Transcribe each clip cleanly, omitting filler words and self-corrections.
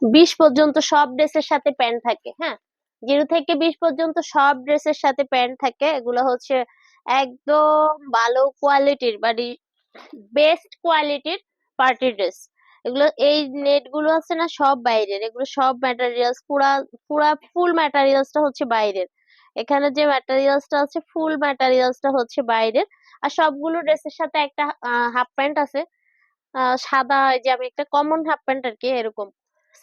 20 পর্যন্ত সব ড্রেসের সাথে প্যান্ট থাকে। হ্যাঁ, 0 থেকে 20 পর্যন্ত সব ড্রেসের সাথে প্যান্ট থাকে। এগুলো হচ্ছে একদম ভালো কোয়ালিটির, মানে বেস্ট কোয়ালিটির পার্টি ড্রেস। এগুলো, এই নেট গুলো আছে না, সব বাইরের। এগুলো সব ম্যাটেরিয়ালস, পুরা পুরা ফুল ম্যাটেরিয়ালসটা হচ্ছে বাইরের। এখানে যে ম্যাটেরিয়ালসটা আছে, ফুল ম্যাটেরিয়ালসটা হচ্ছে বাইরের। আর সবগুলো ড্রেসের সাথে একটা হাফ প্যান্ট আছে, সাদা, এই যে আমি একটা কমন হাফ প্যান্ট আর কি, এরকম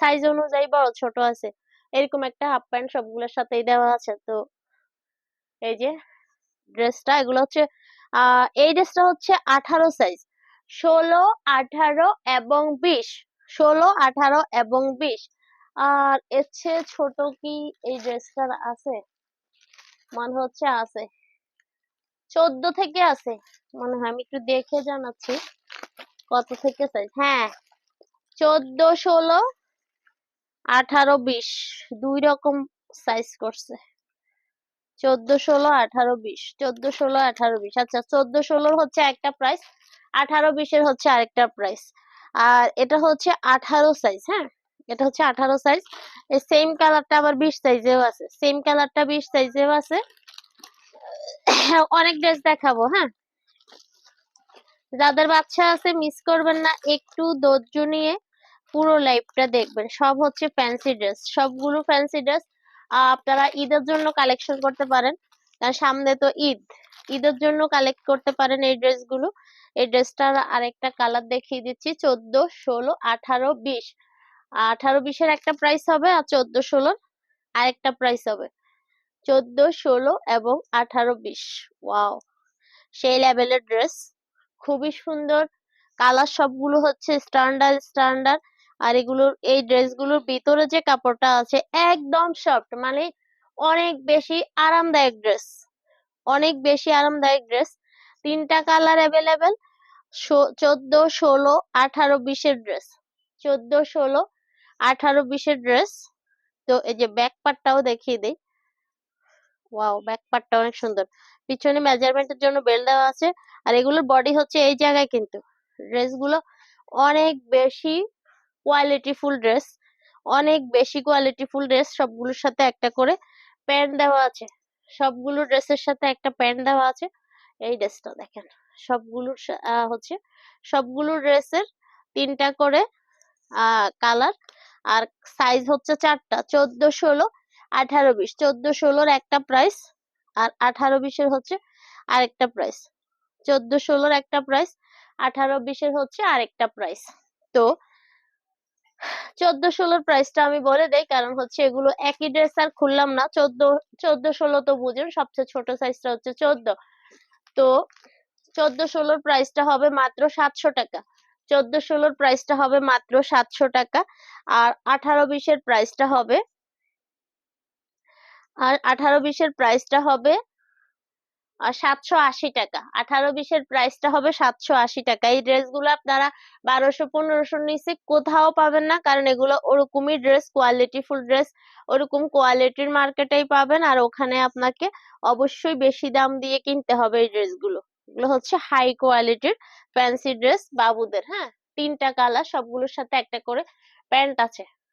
সাইজ অনুযায়ী বড় ছোট আছে, এরকম একটা হাফ প্যান্ট সবগুলোর সাথেই দেওয়া আছে। তো এই যে ড্রেসটা, এগুলো হচ্ছে এই ড্রেসটা হচ্ছে 18 সাইজ, 16, 18 এবং 20। 16, 18 এবং 20। আর এর চেয়ে ছোট কি এই ড্রেসটার আছে? মনে হচ্ছে আছে, 14 থেকে আছে মনে হয়। আমি একটু দেখে জানাচ্ছি কত থেকে সাইজ। হ্যাঁ, 14, 16, 18, 20 দুই রকম সাইজ করছে। 14, 16, 18, 20, 14, 16, 18, 20। আচ্ছা, 14, 16 হচ্ছে একটা প্রাইস, 18, 20 এর হচ্ছে আরেকটা প্রাইস। আর এটা হচ্ছে 18 সাইজ। হ্যাঁ, এটা হচ্ছে 18 সাইজ। এই সেম কালারটা আবার 20 সাইজেও আছে, সেম কালারটা 20 সাইজেও আছে। অনেক ড্রেস দেখাবো। হ্যাঁ, যাদের বাচ্চা আছে মিস করবেন না, একটু ধৈর্য নিয়ে পুরো লাইভটা দেখবেন। সব হচ্ছে ফ্যান্সি ড্রেস, সবগুলো ফ্যান্সি ড্রেস। আপনারা ঈদের জন্য কালেকশন করতে পারেন, কারণ সামনে তো ঈদ। ঈদের জন্য কালেক্ট করতে পারেন এই ড্রেসগুলো। এই ড্রেসটার আরেকটা কালার দেখিয়ে দিচ্ছি। 14, 16, 18, 20। 18, 20 এর একটা প্রাইস হবে, আর 14, 16 আরেকটা প্রাইস হবে। 14, 16 এবং 18, 20। ওয়াও, সেই লেভেলের ড্রেস, খুবই সুন্দর কালার। সবগুলো হচ্ছে স্ট্যান্ডার্ড স্ট্যান্ডার্ড। আর এগুলোর, এই ড্রেসগুলোর ভিতরে যে কাপড়টা আছে একদম সফট, মানে অনেক বেশি আরামদায়ক ড্রেস, অনেক বেশি আরামদায়ক ড্রেস। তিনটা কালার অ্যাভেলেবেল। 14, 16, 18, 20 এর ড্রেস। 14, 16, 18, 20 এর ড্রেস। তো এই যে ব্যাক পার্টটাও দেখিয়ে দেই। ওয়াও, ব্যাক পার্টটা অনেক সুন্দর। পিছনে মেজারমেন্টের জন্য বেল্ট দেওয়া আছে। আর এগুলোর বডি হচ্ছে এই জায়গায়। কিন্তু ড্রেসগুলো অনেক বেশি কোয়ালিটিফুল ড্রেস, অনেক বেশি কোয়ালিটিফুল ড্রেস। সবগুলোর সাথে একটা করে প্যান্ট দেওয়া আছে, সবগুলো ড্রেসের সাথে একটা প্যান্ট দেওয়া আছে। এই ড্রেসটা দেখেন, সবগুলোর হচ্ছে সবগুলো ড্রেসের তিনটা করে কালার। আর সাইজ হচ্ছে চারটা, 14, 16, 18, 20। 14, 16 একটা প্রাইস, আর 18, 20 এর হচ্ছে আরেকটা প্রাইস। 14, 16 একটা প্রাইস, 18, 20 এর হচ্ছে আরেকটা প্রাইস। তো 14, 16 প্রাইসটা আমি বলে দেই, কারণ হচ্ছে এগুলো একই ড্রেস আর খুললাম না। 14, 14, 16 তো বুঝুন, সবচেয়ে ছোট সাইজটা হচ্ছে 14। তো 14, 16 প্রাইসটা হবে মাত্র 700 টাকা। 14, 16 প্রাইসটা হবে মাত্র 700 টাকা। আর 18, 20 এর প্রাইসটা হবে, আর 18, 20 এর প্রাইসটা হবে 780 টাকা। 18, 20 এর প্রাইসটা হবে 780 টাকা। এই ড্রেসগুলো আপনারা 1200, 1500 নিচে কোথাও পাবেন না, কারণ এগুলো ওরকমই ড্রেস, কোয়ালিটিফুল ড্রেস। ওরকম কোয়ালিটির মার্কেটেই পাবেন, আর ওখানে আপনাকে অবশ্যই বেশি দাম দিয়ে কিনতে হবে এই ড্রেসগুলো। এগুলো হচ্ছে হাই কোয়ালিটির ফ্যান্সি ড্রেস বাবুদের। হ্যাঁ, তিনটা কালার, সবগুলোর সাথে একটা করে প্যান্ট আছে।